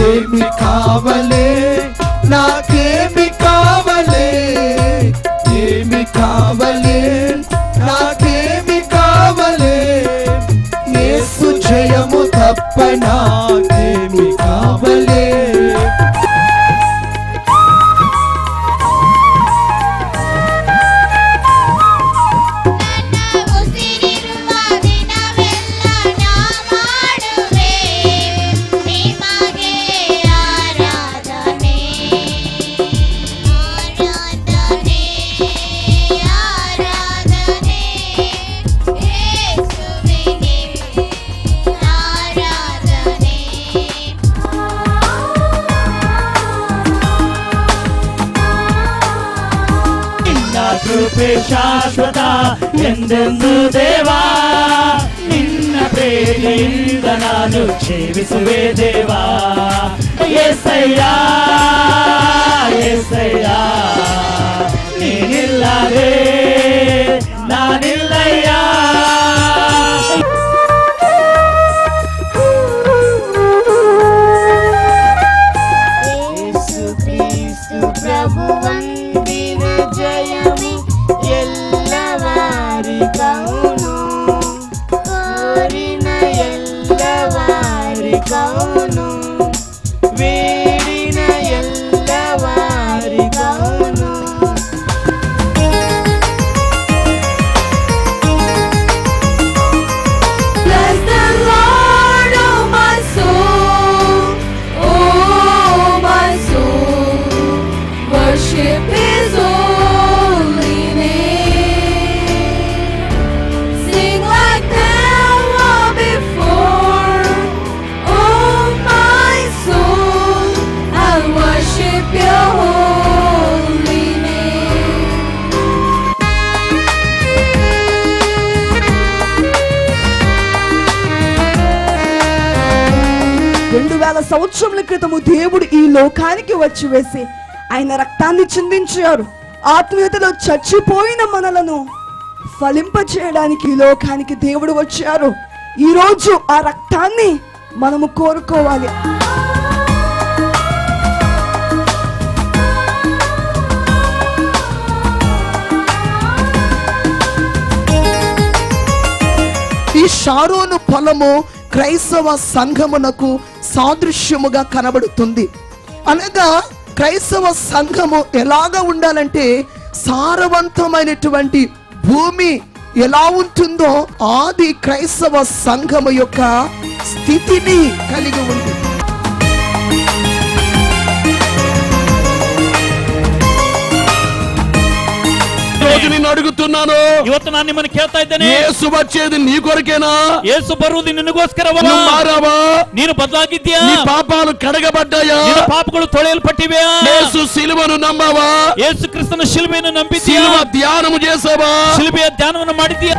ఏమి కావలే నాకేమి కావలే, ఏమి కావలే నాకేమి కావలే, యేసు జయము తప్ప నాకేమి కావలే. ಶಾಶ್ವತ ಎಂದೆಂದು ದೇವಾ, ನಿನ್ನ ಪ್ರೀತಿಯಿಂದ ನಾನು ಜೀವಿಸುವೆ ದೇವಾ. యేసయ్య యేసయ్య ನೀನಿಲ್ಲದೆ ನಾನಿಲ್ಲಯ್ಯ. యేసు క్రీస్తు ప్రభువందిన జయమి ఎల్లవారికౌను, కోరిన ఎల్లవారికౌను, వేడిన ఎల్లవారికౌను. Bless the Lord, oh my soul, oh my soul, worship His holy name. Sing like never before, oh my soul, I'll worship Your holy name. 2000 సంవత్సరముల క్రితము దేవుడు ఈ లోకానికి వచ్చి వేసి ఆయన రక్తాన్ని చిందించారు. ఆత్మీయతలో చచ్చిపోయిన మనలను ఫలింపచేయడానికి ఈ లోకానికి దేవుడు వచ్చారు. ఈ రోజు ఆ రక్తాన్ని మనము కోరుకోవాలి. ఈ షారోను ఫలము క్రైస్తవ సంఘమునకు సాదృశ్యముగా కనబడుతుంది. అనగా క్రైస్తవ సంఘము ఎలాగా ఉండాలంటే సారవంతమైనటువంటి భూమి ఎలా ఉంటుందో ఆది క్రైస్తవ సంఘము యొక్క స్థితిని కలిగి ఉంది. నిన్ను అడుగుతున్నాను, ಇವತ್ತು ನಾನು ನಿಮ್ಮನ್ನು ಕೇಳ್ತಾ ಇದ್ದೇನೆ, యేసు వచ్చేది నీ కొరకేనా? యేసు ಬರುವುದು ನಿನಗೋಸ್ಕರವಲ್ಲ? నువ్వు మారావా? ನೀನು ಬದಲಾಗಿದ್ದೀಯಾ? నీ పాపాలు కడగబడ్డాయా? ನಿನ್ನ ಪಾಪಗಳು ತೊಳೆಯಲ್ಪಟ್ಟಿವೆಯಾ? యేసు సిలువను నమ్మావా? యేసు క్రీస్తుನ ಶಿಲುಬೆಯನ್ನು ನಂಬಿದ್ದೀಯಾ? సిలువ ధ్యానము చేసావా? ಶಿಲುಬೆಯ ಧ್ಯಾನವನ್ನು ಮಾಡಿದ್ದೀಯಾ?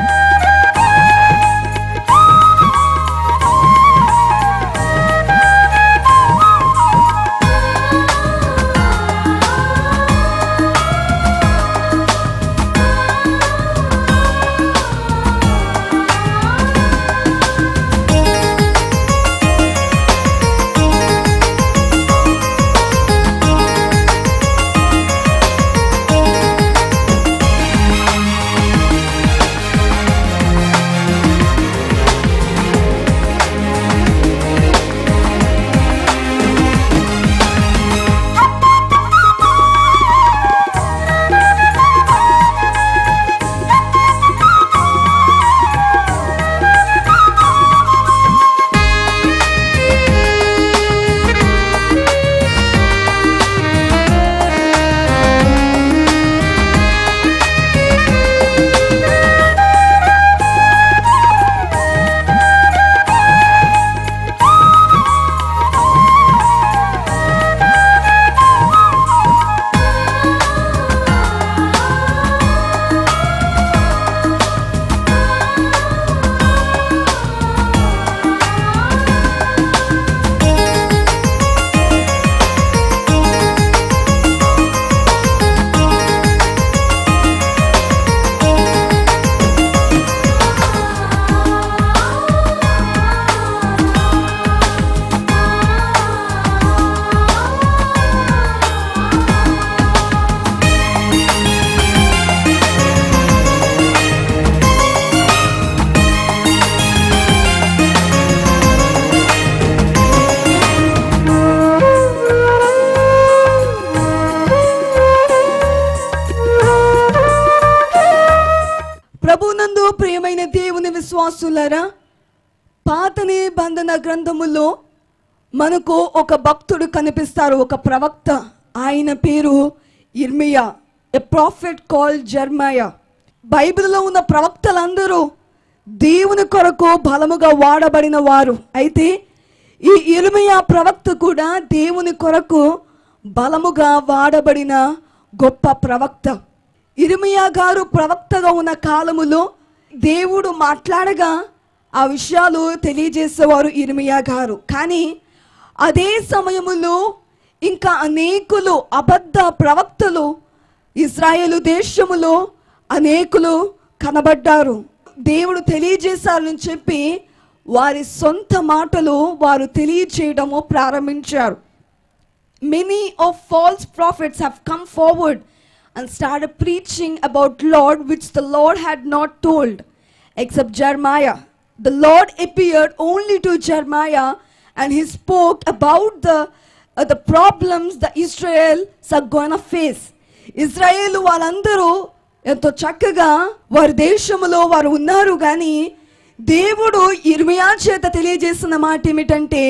విశ్వాసులరా, పాత నిబంధన గ్రంథములో మనకు ఒక భక్తుడు కనిపిస్తారు, ఒక ప్రవక్త. ఆయన పేరు ఇర్మియా, ఎ ప్రాఫెట్ కాల్డ్ జెర్మయా. బైబిల్లో ఉన్న ప్రవక్తలందరూ దేవుని కొరకు బలముగా వాడబడిన వారు. అయితే ఈ ఇర్మియా ప్రవక్త కూడా దేవుని కొరకు బలముగా వాడబడిన గొప్ప ప్రవక్త. ఇర్మియా గారు ప్రవక్తగా ఉన్న కాలములో దేవుడు మాట్లాడగా ఆ విషయాలు తెలియజేసేవారు ఇర్మియా గారు. కానీ అదే సమయములో ఇంకా అనేకులు అబద్ధ ప్రవక్తలు ఇజ్రాయేలు దేశములో అనేకులు కనబడ్డారు. దేవుడు తెలియజేశారని చెప్పి వారి సొంత మాటలు వారు తెలియచేయడము ప్రారంభించారు. Many of false prophets have come forward and started preaching about Lord which the Lord had not told, except Jeremiah. The Lord appeared only to Jeremiah and he spoke about the problems the Israelites are going to face. Israel వాళ్ళందరూ ఎంతో చక్కగా వారి దేశంలో వారు ఉన్నారు. కానీ దేవుడు ఇర్మియా చేత తెలియజేసిన మాట ఏమిటంటే,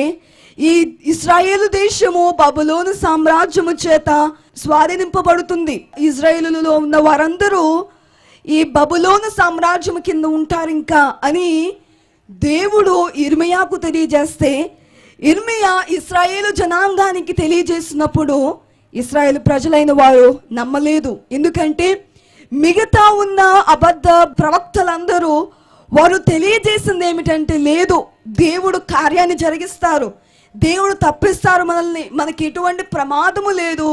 ఈ ఇశ్రాయేలు దేశము బబులోను సామ్రాజ్యము చేత స్వాధీనింపబడుతుంది. ఇజ్రాయేలులో ఉన్న వారందరూ ఈ బబులోను సామ్రాజ్యము కింద ఉంటారు ఇంకా అని దేవుడు ఇర్మియాకు తెలియజేస్తే, ఇర్మియా ఇశ్రాయేలు జనాంగానికి తెలియజేసినప్పుడు ఇశ్రాయేలు ప్రజలైన వారు నమ్మలేదు. ఎందుకంటే మిగతా ఉన్న అబద్ధ ప్రవక్తలందరూ వారు తెలియజేసింది ఏమిటంటే, లేదు దేవుడు కార్యాన్ని జరిగిస్తారు, దేవుడు తప్పిస్తారు మనల్ని, మనకి ఎటువంటి ప్రమాదము లేదు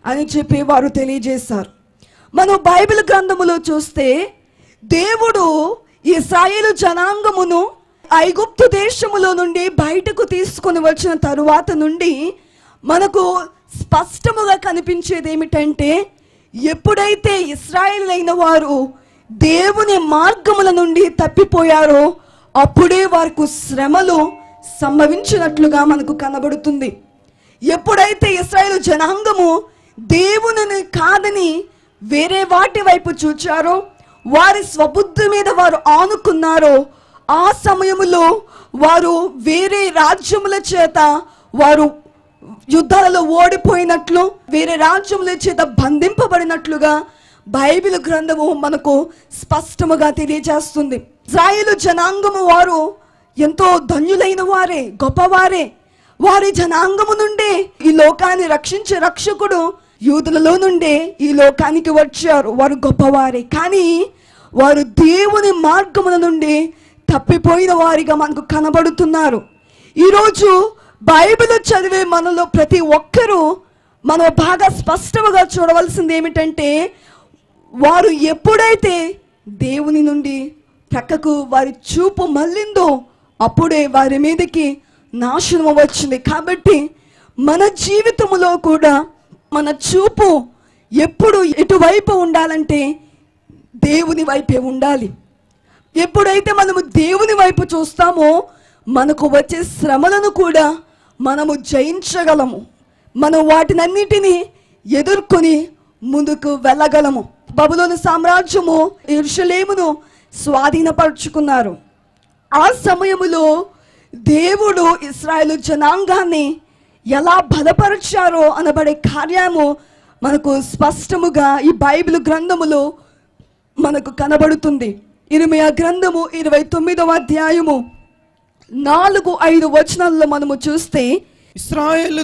అని చెప్పి వారు తెలియజేశారు. మనం బైబిల్ గ్రంథములో చూస్తే దేవుడు ఇశ్రాయేలు జనాంగమును ఐగుప్తు దేశములో నుండి బయటకు తీసుకొని వచ్చిన తరువాత నుండి మనకు స్పష్టముగా కనిపించేది ఏమిటంటే, ఎప్పుడైతే ఇశ్రాయేలు అయిన వారు దేవుని మార్గముల నుండి తప్పిపోయారో అప్పుడే వారికి శ్రమలు సంభవించినట్లుగా మనకు కనబడుతుంది. ఎప్పుడైతే ఇశ్రాయేలు జనాంగము దేవుని కాదని వేరే వాటి వైపు చూచారో, వారి స్వబుద్ధి మీద వారు ఆనుకున్నారో, ఆ సమయములో వారు వేరే రాజ్యముల చేత వారు యుద్ధాలలో ఓడిపోయినట్లు, వేరే రాజ్యముల చేత బంధింపబడినట్లుగా బైబిల్ గ్రంథము మనకు స్పష్టముగా తెలియజేస్తుంది. ఇశ్రాయేలు జనాంగము వారు ఎంతో ధన్యులైన వారే, గొప్పవారే. వారి జనాంగము నుండే ఈ లోకాన్ని రక్షించే రక్షకుడు యూదులలో నుండే ఈ లోకానికి వచ్చారు. వారు గొప్పవారే. కానీ వారు దేవుని మార్గముల నుండి తప్పిపోయిన వారిగా మనకు కనబడుతున్నారు. ఈరోజు బైబిల్ చదివే మనలో ప్రతి ఒక్కరూ మనం బాగా స్పష్టంగా చూడవలసింది ఏమిటంటే, వారు ఎప్పుడైతే దేవుని నుండి ప్రక్కకు వారి చూపు మళ్ళిందో అప్పుడే వారి మీదకి నాశనం వచ్చింది. కాబట్టి మన జీవితంలో కూడా మన చూపు ఎప్పుడు ఎటువైపు ఉండాలంటే దేవుని వైపే ఉండాలి. ఎప్పుడైతే మనము దేవుని వైపు చూస్తామో మనకు వచ్చే శ్రమలను కూడా మనము జయించగలము. మనం వాటినన్నిటినీ ఎదుర్కొని ముందుకు వెళ్ళగలము. బబులోను సామ్రాజ్యము యెరూషలేమును స్వాధీనపరుచుకున్నారు. ఆ సమయములో దేవుడు ఇశ్రాయేలు జనాంగాన్ని ఎలా బలపరిచారో అనబడే కార్యము మనకు స్పష్టముగా ఈ బైబిల్ గ్రంథములో మనకు కనబడుతుంది. ఇర్మియా గ్రంథము 29వ అధ్యాయము 4-5 వచనాల్లో మనము చూస్తే, ఇశ్రాయేలు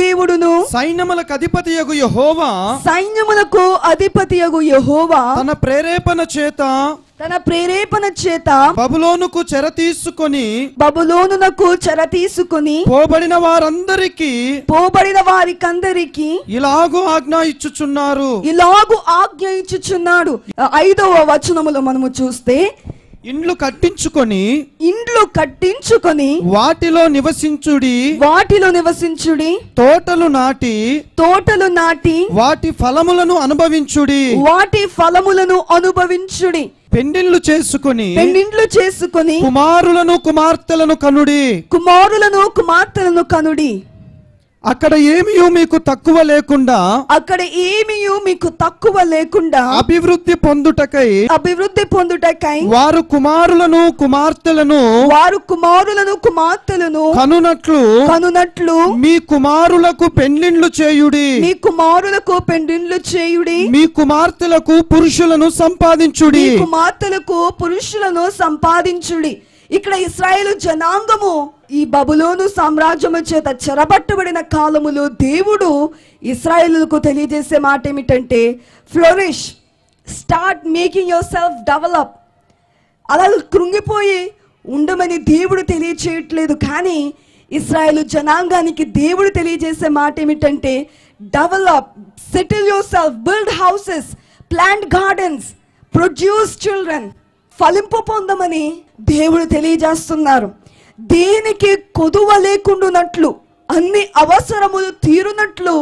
దేవుడును సైన్యములకు అధిపతియగు యెహోవా తన ప్రేరేపణ చేత బబులోనుకు చెర తీసుకొని పోబడిన వారికందరికి ఇలాగు ఆజ్ఞ ఇచ్చుచున్నాడు. 5వ వచనములో మనము చూస్తే, ఇండ్లు కట్టించుకొని వాటిలో నివసించుడి తోటలు నాటి వాటి ఫలములను అనుభవించుడి పెండిళ్ళు చేసుకొని కుమారులను కుమార్తెలను కనుడి అక్కడ ఏమీ మీకు తక్కువ లేకుండా అభివృద్ధి పొందుటకై వారు కుమారులను కుమార్తెలను కనునట్లు మీ కుమారులకు పెండ్లిండ్లు చేయుడి మీ కుమార్తెలకు పురుషులను సంపాదించుడి. ఇక్కడ ఇశ్రాయేలు జనాంగము ఈ బబులోను సామ్రాజ్యము చేత చెరబట్టబడిన కాలములో దేవుడు ఇశ్రాయేలులకు తెలియజేసే మాట ఏమిటంటే, flourish, start making your self develop. అలా కృంగిపోయి ఉండమని దేవుడు తెలియచేయట్లేదు, కానీ ఇశ్రాయేలు జనాంగానికి దేవుడు తెలియజేసే మాట ఏమిటంటే, develop, settle yourself, build houses, plant gardens, produce children. ఫలింపు పొందమని దేవుడు తెలియజేస్తున్నారు. దేనికి కొదువ లేకుండానట్లు, అన్ని అవసరములు తీరునట్లు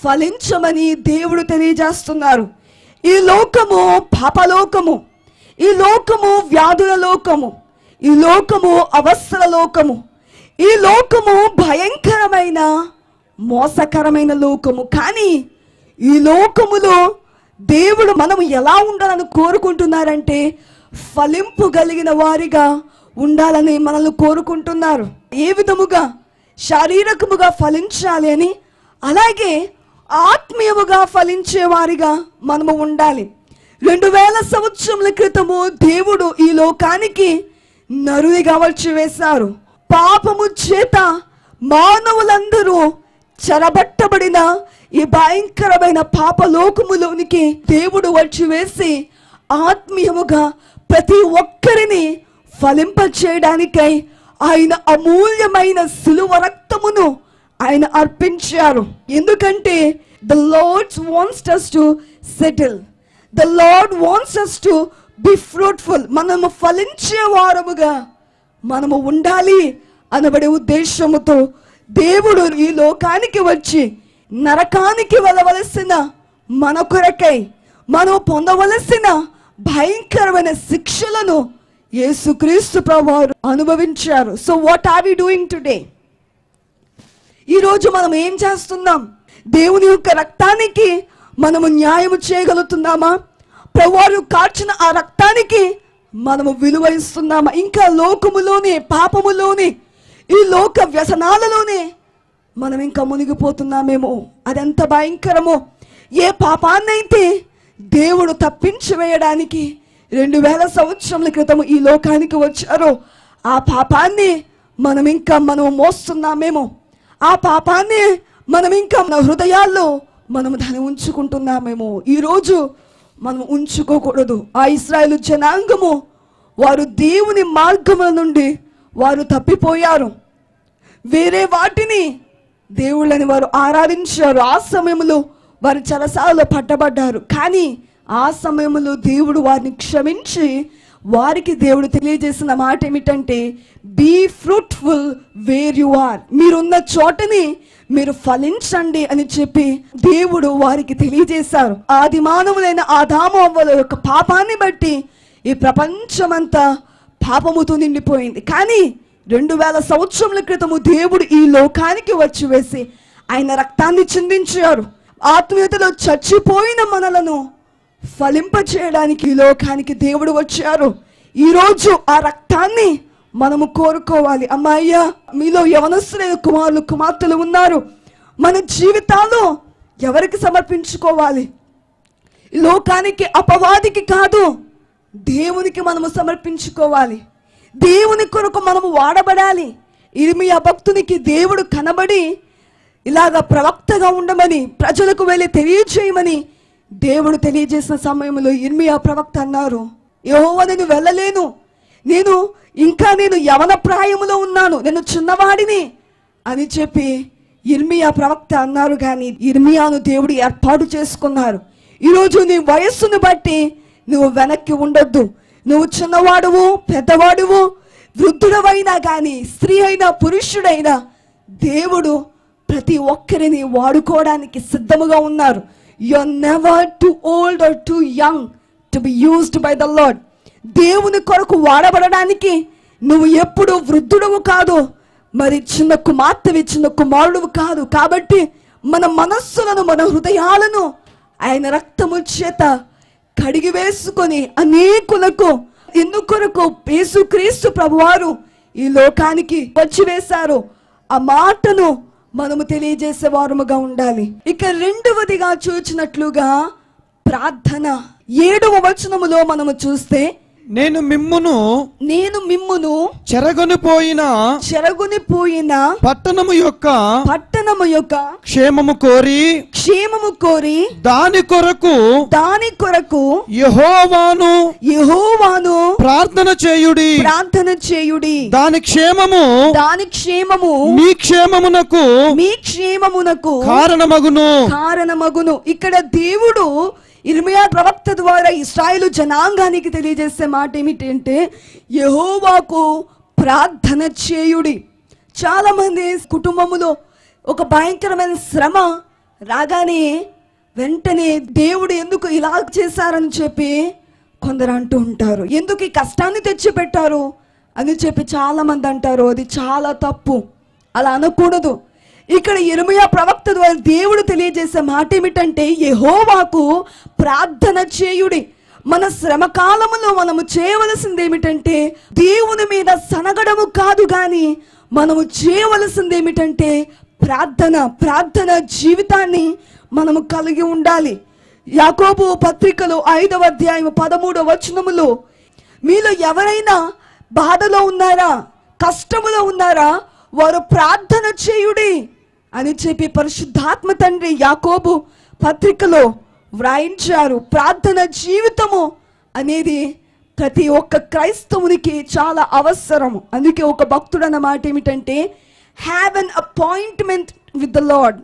ఫలించమని దేవుడు తెలియజేస్తున్నారు. ఈ లోకము పాపలోకము, ఈ లోకము వ్యాధుల లోకము, ఈ లోకము అవసర లోకము, ఈ లోకము భయంకరమైన మోసకరమైన లోకము. కానీ ఈ లోకములో దేవుడు మనము ఎలా ఉండాలని కోరుకుంటున్నారంటే, ఫలింపు కలిగిన వారిగా ఉండాలని మనల్ని కోరుకుంటున్నారు. ఏ విధముగా? శారీరకముగా ఫలించాలి అని, అలాగే ఆత్మీయముగా ఫలించే వారిగా మనము ఉండాలి. 2000 సంవత్సరముల క్రితము దేవుడు ఈ లోకానికి నరునిగా వచ్చి వేశారు. పాపము చేత మానవులందరూ చెరబట్టబడిన ఈ భయంకరమైన పాపలోకములోనికి దేవుడు వచ్చి వేసి ఆత్మీయముగా ప్రతి ఒక్కరిని ఫలింప చేయడానికై ఆయన అమూల్యమైన సిలువ రక్తమును ఆయన అర్పించారు. ఎందుకంటే the Lord wants us to settle, the Lord wants us to be fruitful. మనము ఫలించే వారముగా మనము ఉండాలి అనబడే ఉద్దేశముతో దేవుడు ఈ లోకానికి వచ్చి నరకానికి వెళ్ళవలసిన మన కొరకై మనం పొందవలసిన భయంకరమైన శిక్షలను యేసుక్రీస్తు ప్రభువారు అనుభవించారు. So what are we doing today? ఈరోజు మనం ఏం చేస్తున్నాం? దేవుని యొక్క రక్తానికి మనము న్యాయము చేయగలుగుతున్నామా? ప్రభువారు కార్చిన ఆ రక్తానికి మనము విలువ ఇస్తున్నామా? ఇంకా లోకములోనే, పాపములోనే, ఈ లోక వ్యసనాలలోనే మనం ఇంకా మునిగిపోతున్నామేమో. అదెంత భయంకరమో! ఏ పాపాన్నైతే దేవుడు తప్పించి వేయడానికి 2000 సంవత్సరముల క్రితం ఈ లోకానికి వచ్చారో, ఆ పాపాన్ని మనం మోస్తున్నామేమో. ఆ పాపాన్ని మనం ఇంకా మన హృదయాల్లో దాన్ని ఉంచుకుంటున్నామేమో. ఈరోజు మనం ఉంచుకోకూడదు. ఆ ఇశ్రాయేలు జనాంగము వారు దేవుని మార్గముల నుండి వారు తప్పిపోయారు. వేరే వాటిని దేవుళ్ళని వారు ఆరాధించారు. ఆ సమయంలో వారు చెరసాలలో పట్టబడ్డారు. కానీ ఆ సమయంలో దేవుడు వారిని క్షమించి వారికి దేవుడు తెలియజేసిన మాట ఏమిటంటే, be fruitful where you are. మీరున్న చోటని మీరు ఫలించండి అని చెప్పి దేవుడు వారికి తెలియజేశారు. ఆది మానవులైన ఆదాము అవ్వల యొక్క పాపాన్ని బట్టి ఈ ప్రపంచమంతా పాపముతో నిండిపోయింది. కానీ 2000 సంవత్సరముల క్రితము దేవుడు ఈ లోకానికి వచ్చి వేసి ఆయన రక్తాన్ని చిందించారు. ఆత్మీయతలో చచ్చిపోయిన మనలను ఫలింప చేయడానికి ఈ లోకానికి దేవుడు వచ్చారు. ఈరోజు ఆ రక్తాన్ని మనము కోరుకోవాలి. అమ్మాయ్యా, మీలో యవనస్తులైన కుమారులు కుమార్తెలు ఉన్నారు. మన జీవితాలు ఎవరికి సమర్పించుకోవాలి? ఈ లోకానికి, అపవాదికి కాదు, దేవునికి మనము సమర్పించుకోవాలి. దేవుని కొరకు మనము వాడబడాలి. ఇర్మియా భక్తునికి దేవుడు కనబడి ఇలాగ ప్రవక్తగా ఉండమని, ప్రజలకు వెళ్ళి తెలియజేయమని దేవుడు తెలియజేసిన సమయంలో ఇర్మియా ప్రవక్త అన్నారు, యెహోవా, నేను వెళ్ళలేను, నేను యవన ప్రాయములో ఉన్నాను, నేను చిన్నవాడిని అని చెప్పి ఇర్మియా ప్రవక్త అన్నారు. కానీ ఇర్మియాను దేవుడు ఏర్పాటు చేసుకున్నారు. ఈరోజు నీ వయస్సును బట్టి నువ్వు వెనక్కి ఉండొద్దు. నువ్వు చిన్నవాడువు, పెద్దవాడువు, వృద్ధుడవైనా కానీ, స్త్రీ అయినా పురుషుడైనా దేవుడు ప్రతి ఒక్కరిని వాడుకోవడానికి సిద్ధముగా ఉన్నారు. You are never too old or too young to be used by the Lord. దేవుని కొరకు వాడబడడానికి నువ్వు ఎప్పుడు వృద్ధుడవు కాదు, మరి చిన్న కుమార్తెవి, చిన్న కుమారుడు కాదు. కాబట్టి మన మనస్సులను, మన హృదయాలను ఆయన రక్తము చేత కడిగి వేసుకొని అనేకులకు ఎందుకొరకు యేసుక్రీస్తు ప్రభువారు ఈ లోకానికి వచ్చి వేశారు, ఆ మాటను మనము తెలియజేసే వారముగా ఉండాలి. ఇక రెండవదిగా చూచినట్లుగా ప్రార్థన 7వ వచనములో మనము చూస్తే, నేను మిమ్మును చెరగొనిపోయిన పట్టణము యొక్క క్షేమము కోరి దాని కొరకు యెహోవాను ప్రార్థన చేయుడి. దాని క్షేమము మీ క్షేమమునకు కారణమగును. ఇక్కడ దేవుడు ఇర్మియా ప్రవక్త ద్వారా ఇశ్రాయేలు జనాంగానికి తెలియజేసే మాట ఏమిటంటే, యెహోవాకు ప్రార్థన చేయుడి. చాలా మంది కుటుంబములో ఒక భయంకరమైన శ్రమ రాగానే వెంటనే దేవుడు ఎందుకు ఇలా చేశారని చెప్పి కొందరు అంటూ ఉంటారు. ఎందుకు ఈ కష్టాన్ని తెచ్చిపెట్టారు అని చెప్పి చాలా మంది అంటారు. అది చాలా తప్పు, అలా అనకూడదు. ఇక్కడ ఇర్మియా ప్రవక్త ద్వారా దేవుడు తెలియజేసే మాట ఏమిటంటే, యెహోవాకు ప్రార్థన చేయుడి. మన శ్రమ కాలములో మనము చేయవలసింది ఏమిటంటే, దేవుని మీద సనగడము కాదు గాని మనము చేయవలసింది ఏమిటంటే ప్రార్థన జీవితాన్ని మనము కలిగి ఉండాలి. యాకోబు పత్రికలో 5వ అధ్యాయం 13వ వచనములో, మీలో ఎవరైనా బాధలో ఉన్నారా, కష్టములో ఉన్నారా, వారు ప్రార్థన చేయుడి అని చెప్పి పరిశుద్ధాత్మ తండ్రి యాకోబు పత్రికలో వ్రాయించారు. ప్రార్థన జీవితము అనేది ప్రతి ఒక్క క్రైస్తవునికి చాలా అవసరము. అందుకే ఒక భక్తుడు అన్న మాట ఏమిటంటే, have an appointment with the lord.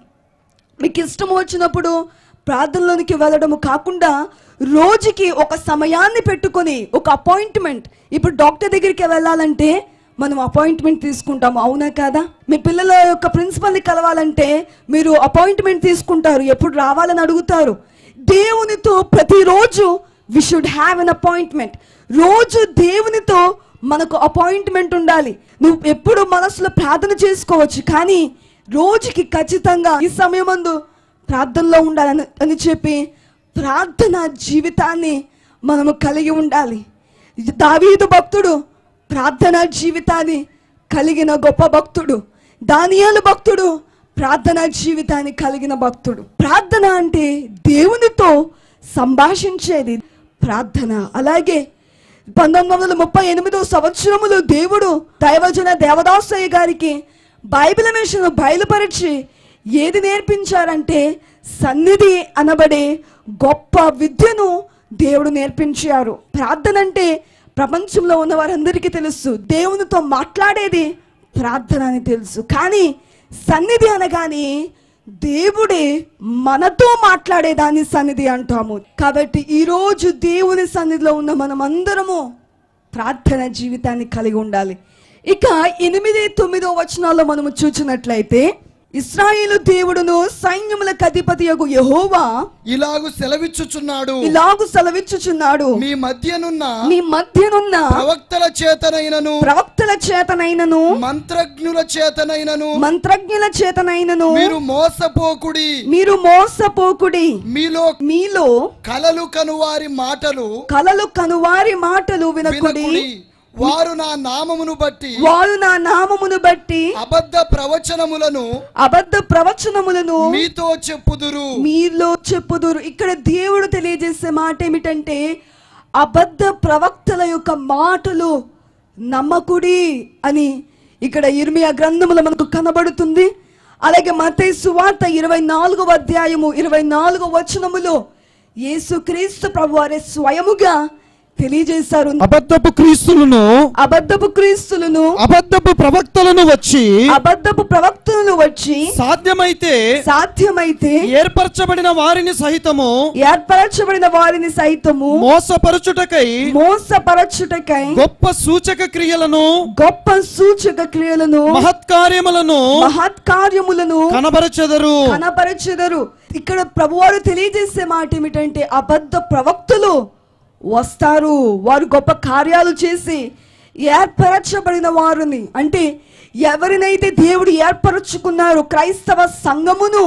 మీకు ఇష్టం వచ్చినప్పుడు ప్రార్థనలోనికి వెళ్ళడము కాకుండా రోజుకి ఒక సమయాన్ని పెట్టుకొని ఒక అపాయింట్మెంట్. ఇప్పుడు డాక్టర్ దగ్గరికి వెళ్ళాలంటే మనం అపాయింట్మెంట్ తీసుకుంటాము, అవునా కాదా? మీ పిల్లల యొక్క ప్రిన్సిపల్ని కలవాలంటే మీరు అపాయింట్మెంట్ తీసుకుంటారు, ఎప్పుడు రావాలని అడుగుతారు. దేవునితో ప్రతిరోజు we should have an appointment. రోజు దేవునితో మనకు అపాయింట్మెంట్ ఉండాలి. నువ్వు ఎప్పుడు మనసులో ప్రార్థన చేసుకోవచ్చు, కానీ రోజుకి ఖచ్చితంగా ఈ సమయమందు ప్రార్థనలో ఉండాలని అని చెప్పి ప్రార్థన జీవితాన్ని మనము కలిగి ఉండాలి. దావీదు భక్తుడు ప్రార్థనా జీవితాన్ని కలిగిన గొప్ప భక్తుడు. దానియేలు భక్తుడు ప్రార్థనా జీవితాన్ని కలిగిన భక్తుడు. ప్రార్థన అంటే దేవునితో సంభాషించేది ప్రార్థన. అలాగే 1938వ సంవత్సరములో దేవుడు దైవజన దేవదాసయ్య గారికి బైబిల్ మిషన్ బయలుపరిచి ఏది నేర్పించారంటే, సన్నిధి అనబడే గొప్ప విద్యను దేవుడు నేర్పించారు. ప్రార్థన అంటే ప్రపంచంలో ఉన్న వారందరికీ తెలుసు, దేవునితో మాట్లాడేది ప్రార్థన అని తెలుసు. కానీ సన్నిధి అనగానే దేవుడే మనతో మాట్లాడేదాన్ని సన్నిధి అంటాము. కాబట్టి ఈరోజు దేవుని సన్నిధిలో ఉన్న మనం అందరము ప్రార్థన జీవితాన్ని కలిగి ఉండాలి. ఇక 8, 9 వచనాల్లో మనము చూచినట్లయితే, ఇశ్రాయేలు దేవుడును సైన్యములకు అధిపతియగు యెహోవా ఇలాగు సెలవిచ్చుచున్నాడు, మీ మధ్యనున్న ప్రవక్తల చేతనైనను మంత్రజ్ఞుల చేతనైనను మీరు మోసపోకుడి. మీలో కలలు కనువారి మాటలు వినకుడి. వారు నా నామమును బట్టి అబద్ధ ప్రవచనములను మీలో చెప్పుదురు. ఇక్కడ దేవుడు తెలియజేసే మాట ఏమిటంటే, అబద్ధ ప్రవక్తల యొక్క మాటలు నమ్మకుడి అని ఇక్కడ ఇర్మియా గ్రంథములో మనకు కనబడుతుంది. అలాగే మత్తయి సువార్త 24వ అధ్యాయము 24వ వచనములో యేసుక్రీస్తు ప్రభువారే స్వయముగా తెలియజేశారు. అబద్ధపు క్రీస్తులను అబద్ధపు ప్రవక్తలను వచ్చి సాధ్యమైతే ఏర్పరచబడిన వారిని సహితము మోసపరచుటకై గొప్ప సూచక క్రియలను మహత్కార్యములను కనబరచెదరు. ఇక్కడ ప్రభువారు తెలియజేసే మాట ఏమిటంటే, అబద్ధ ప్రవక్తలు వస్తారు, వారు గొప్ప కార్యాలు చేసి ఏర్పరచబడిన వారిని, అంటే ఎవరినైతే దేవుడు ఏర్పరచుకున్నారో క్రైస్తవ సంఘమును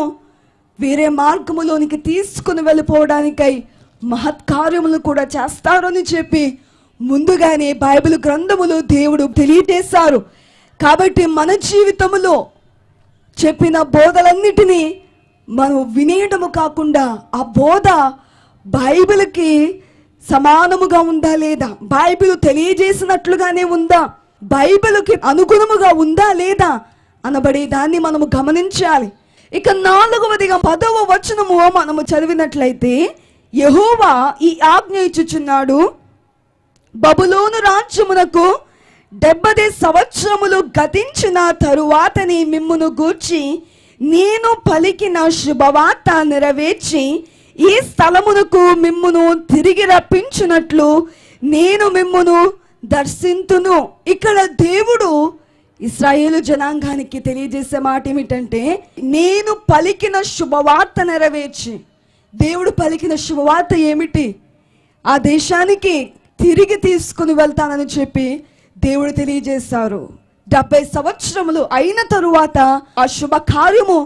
వేరే మార్గములోనికి తీసుకుని వెళ్ళిపోవడానికై మహత్కార్యములు కూడా చేస్తారని చెప్పి ముందుగానే బైబిల్ గ్రంథములో దేవుడు తెలియజేశారు. కాబట్టి మన జీవితంలో చెప్పిన బోధలన్నిటినీ మనం వినేయడము కాకుండా ఆ బోధ బైబిల్కి సమానముగా ఉందా లేదా, బైబిల్ తెలియజేసినట్లుగానే ఉందా, బైబిల్కి అనుగుణముగా ఉందా లేదా అనబడే దాన్ని మనము గమనించాలి. ఇక 4వదిగా 10వ వచనము మనము చదివినట్లయితే యెహోవా ఈ ఆజ్ఞ ఇచ్చుచున్నాడు, బబులోను రాజ్యమునకు 70 సంవత్సరములు గతించిన తరువాతని మిమ్మును గూర్చి నేను పలికిన శుభవార్త నెరవేర్చి ఈ స్థలమునకు మిమ్మును తిరిగి రప్పించునట్లు నేను మిమ్మును దర్శింతును. ఇక్కడ దేవుడు ఇశ్రాయేలు జనాంగానికి తెలియజేసే మాట ఏమిటంటే, నేను పలికిన శుభవార్త నెరవేర్చి. దేవుడు పలికిన శుభవార్త ఏమిటి? ఆ దేశానికి తిరిగి తీసుకుని వెళ్తానని చెప్పి దేవుడు తెలియజేశారు. 70 సంవత్సరములు అయిన తరువాత ఆ శుభ కార్యము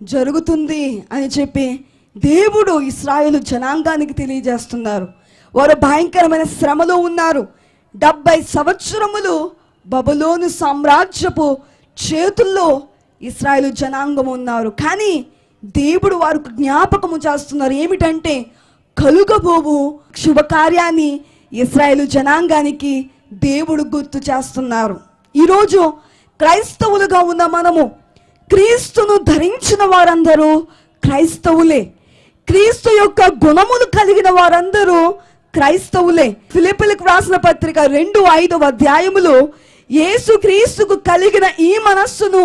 జరుగుతుంది అని చెప్పి దేవుడు ఇశ్రాయేలు జనాంగానికి తెలియజేస్తున్నారు. వారు భయంకరమైన శ్రమలో ఉన్నారు. 70 సంవత్సరములు బబులోను సామ్రాజ్యపు చేతుల్లో ఇశ్రాయేలు జనాంగం ఉన్నారు. కానీ దేవుడు వారికి జ్ఞాపకము చేస్తున్నారు. ఏమిటంటే, కలుగబోవు శుభకార్యాన్ని ఇశ్రాయేలు జనాంగానికి దేవుడు గుర్తు చేస్తున్నారు. ఈరోజు క్రైస్తవులుగా ఉన్న మనము, క్రీస్తును ధరించిన వారందరూ క్రైస్తవులే. క్రీస్తు యొక్క గుణములు కలిగిన వారందరూ క్రైస్తవులే. ఫిలిప్పీలకు రాసిన పత్రిక 2:5 అధ్యాయములో యేసు క్రీస్తుకు కలిగిన ఈ మనస్సును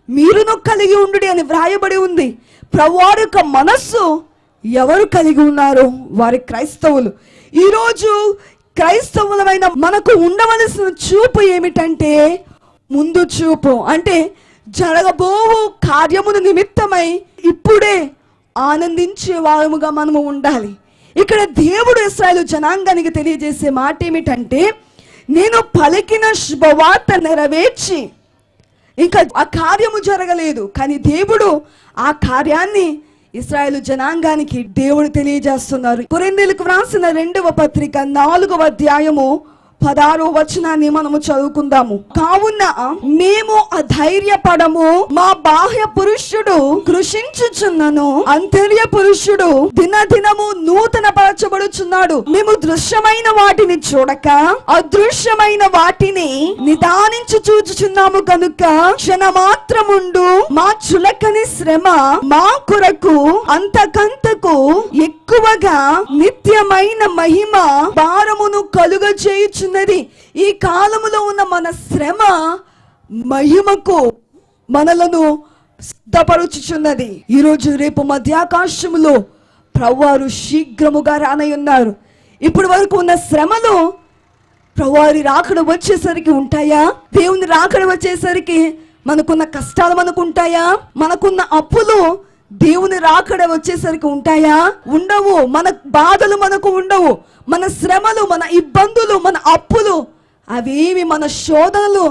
మీరును కలిగి ఉండుడి అని వ్రాయబడి ఉంది. ప్రభువారి యొక్క మనస్సు ఎవరు కలిగి ఉన్నారు? వారి క్రైస్తవులు. ఈరోజు క్రైస్తవులమైన మనకు ఉండవలసిన చూపు ఏమిటంటే, ముందు చూపు. అంటే జరగబోవు కార్యమును నిమిత్తమై ఇప్పుడే ఆనందించే వారముగా మనము ఉండాలి. ఇక్కడ దేవుడు ఇశ్రాయేలు జనాంగానికి తెలియజేసే మాట ఏమిటంటే, నేను పలికిన శుభవార్త నెరవేర్చి. ఇంకా ఆ కార్యము జరగలేదు, కానీ దేవుడు ఆ కార్యాన్ని ఇశ్రాయేలు జనాంగానికి దేవుడు తెలియజేస్తున్నారు. కొరింథీయులకు వ్రాసిన 2వ పత్రిక 4వ అధ్యాయము 16వ వచనాన్ని మనము చదువుకుందాము. కావున మేము అధైర్యపడము, మా బాహ్య పురుషుడు కృషించుచున్నను, అంతర్య పురుషుడు దినదినము నూతన పరచబడుచున్నాడు. మేము దృశ్యమైన వాటిని చూడక అదృశ్యమైన వాటిని నిదానించి చూచుచున్నాము కనుక క్షణమాత్రముండు మా చులకని శ్రమ మా కొరకు అంతకంతకు ఎక్కువగా నిత్యమైన మహిమ భారమును కలుగజేయుచు. ఈ కాలములో ఉన్న మన శ్రమ మహిమకు మనలను సిద్ధపరుచుచున్నది. ఈరోజు రేపు మధ్యాకాశములో ప్రభువారు శీఘ్రముగా రానయ్యున్నారు. ఇప్పటి వరకు ఉన్న శ్రమలు ప్రభువారి రాకడ వచ్చేసరికి ఉంటాయా? దేవుని రాకడ వచ్చేసరికి మనకున్న కష్టాలు మనకు ఉంటాయా? మనకున్న అప్పులు దేవుని రాకడ వచ్చేసరికి ఉంటాయా? ఉండవు. మన బాధలు మనకు ఉండవు. మన శ్రమలు, మన ఇబ్బందులు, మన అప్పులు, అవేమి, మన శోధనలు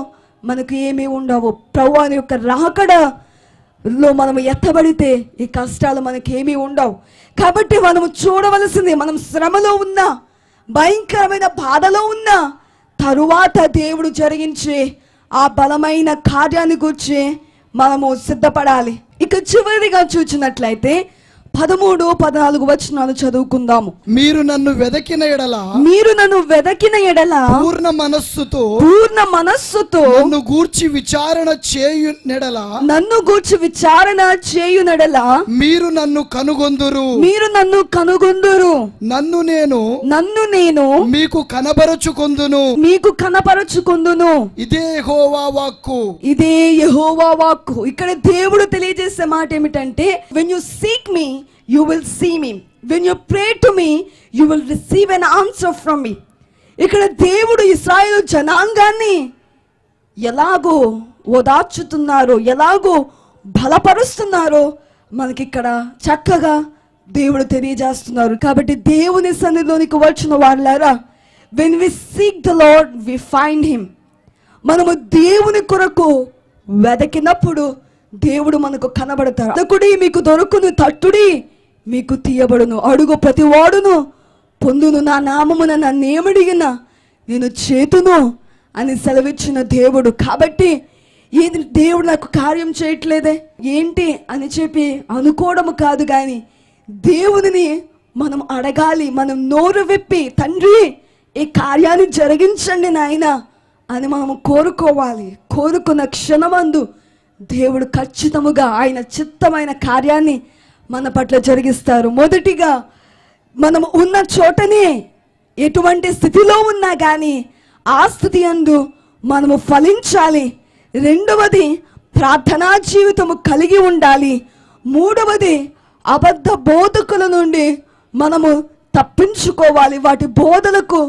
మనకు ఏమీ ఉండవు. ప్రభువాని యొక్క రాకడలో మనము ఎత్తబడితే ఈ కష్టాలు మనకేమీ ఉండవు. కాబట్టి మనము చూడవలసింది, మనం శ్రమలో ఉన్నా, భయంకరమైన బాధలో ఉన్నా, తరువాత దేవుడు జరిగించే ఆ బలమైన కార్యాన్ని గురించి మనము సిద్ధపడాలి. ఇక చివరిగా చూచినట్లయితే 13, 14 వచనాలు చదువుకుందాము. మీరు నన్ను వెదకిన ఎడల పూర్ణ మనస్సుతో నన్ను గూర్చి విచారణ చేయునెడల మీరు నన్ను కనుగొందురు. నన్ను నేను మీకు కనబరచుకొందును. ఇదే యెహోవా వాక్కు. ఇక్కడ దేవుడు తెలియజేసే మాట ఏమిటంటే, when you seek me you will see me, when you pray to me you will receive an answer from me. ఇక్కడ దేవుడు ఇశ్రాయేలు జనాంగాన్ని ఎలాగో ఓదార్చుతున్నారో, ఎలాగో బలపరుస్తున్నారో మనకి ఇక్కడ చక్కగా దేవుడు తెలియజేస్తున్నారు. కాబట్టి దేవుని సన్నిధిలోనికి వచ్చిన వారులారా, when we seek the Lord we find him. మనము దేవుని కొరకు వెదకినప్పుడు దేవుడు మనకు కనబడతాడు. వెదకుడి మీకు దొరుకును, తట్టుడి మీకు తీయబడును, అడుగు ప్రతి వాడును పొందును, నా నామమున నన్ను ఏమడిగినా నేను చేతును అని సెలవిచ్చిన దేవుడు. కాబట్టి ఏది దేవుడు నాకు కార్యం చేయట్లేదే ఏంటి అని చెప్పి అనుకోవడము కాదు, కానీ దేవునిని మనం అడగాలి. మనం నోరు విప్పి, తండ్రి ఈ కార్యాన్ని జరిగించండి నాయన అని మనము కోరుకోవాలి. కోరుకున్న క్షణమందు దేవుడు ఖచ్చితముగా ఆయన చిత్తమైన కార్యాన్ని మన పట్ల జరిగిస్తారు. మొదటిగా మనము ఉన్న చోటనే ఎటువంటి స్థితిలో ఉన్నా కానీ ఆ స్థితి యందు మనము ఫలించాలి. రెండవది ప్రార్థనా జీవితము కలిగి ఉండాలి. మూడవది అబద్ధ బోధకుల నుండి మనము తప్పించుకోవాలి, వాటి బోధలకు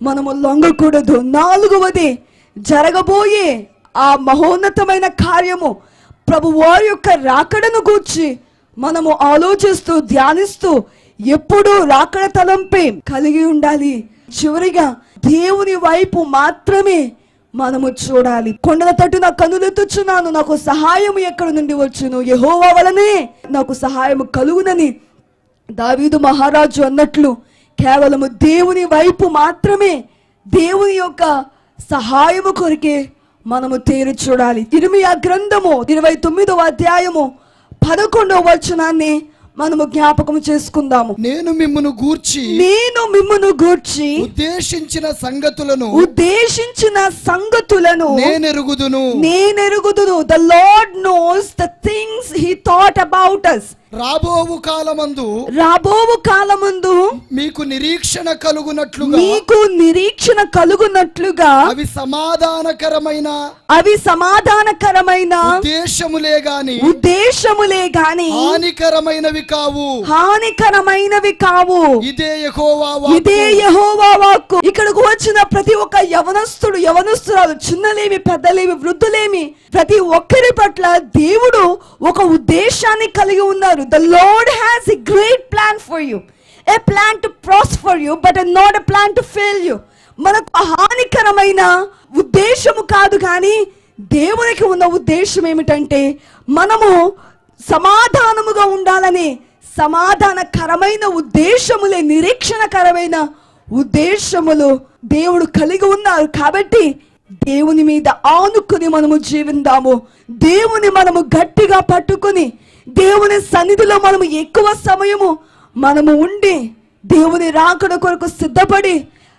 మనము లొంగకూడదు. నాలుగవది జరగబోయే ఆ మహోన్నతమైన కార్యము ప్రభు వారి యొక్క రాకడను గూర్చి మనము ఆలోచిస్తూ ధ్యానిస్తూ ఎప్పుడూ రాకడ తలంపే కలిగి ఉండాలి. చివరిగా దేవుని వైపు మాత్రమే మనము చూడాలి. కొండల తట్టు నా కనులెత్తుచున్నాను, నాకు సహాయం ఎక్కడి నుండి వచ్చును, యెహోవా వలనే నాకు సహాయము కలుగునని దావీదు మహారాజు అన్నట్లు కేవలము దేవుని వైపు మాత్రమే, దేవుని యొక్క సహాయము కొరికే మనము తేరి చూడాలి. ఇర్మియా గ్రంథము 29వ అధ్యాయము 11వ వచనాన్ని మనము జ్ఞాపకం చేసుకుందాము. నేను మిమ్మును గూర్చి ఉద్దేశించిన సంగతులను నేనెరుగుదును. The Lord knows the things he thought about us. రాబోవు కాలమందు మీకు నిరీక్షణ కలుగునట్లుగా అవి సమాధానకరమైన ఉద్దేశములే గాని హానికరమైనవి కావు. ఇదే యెహోవా వాక్కు. ఇక్కడకు వచ్చిన ప్రతి ఒక్క యవనస్తురాలు, చిన్నలేమి పెద్దలేమి వృద్ధులేమి, ప్రతి ఒక్కరి పట్ల దేవుడు ఒక ఉద్దేశాన్ని కలిగి ఉన్నారు. The Lord has a great plan for you, a plan to prosper you, but not a plan to fail you. మనకు హానికరమైన ఉద్దేశము కాదు, కానీ దేవునికి ఉన్న ఉద్దేశం ఏమిటంటే మనము సమాధానముగా ఉండాలని. సమాధానకరమైన ఉద్దేశములే, నిరీక్షణకరమైన ఉద్దేశములు దేవుడు కలిగి ఉన్నారు. కాబట్టి దేవుని మీద ఆనుకుని మనము జీవిందాము. దేవుని మనము గట్టిగా పట్టుకుని దేవుని సన్నిధిలో మనము ఎక్కువ సమయము మనము ఉండి దేవుని రాకడ కొరకు సిద్ధపడి,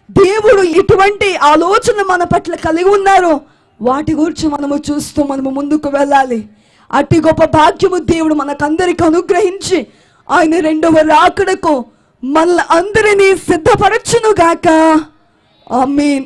దేవుడు ఎటువంటి ఆలోచన మన పట్ల కలిగి ఉన్నారో వాటి గురించి మనము చూస్తూ మనము ముందుకు వెళ్ళాలి. అట్టి గొప్ప భాగ్యము దేవుడు మనకందరికి అనుగ్రహించి ఆయన రెండవ రాకడకు మన అందరినీ సిద్ధపరచును గాక. ఆమేన్.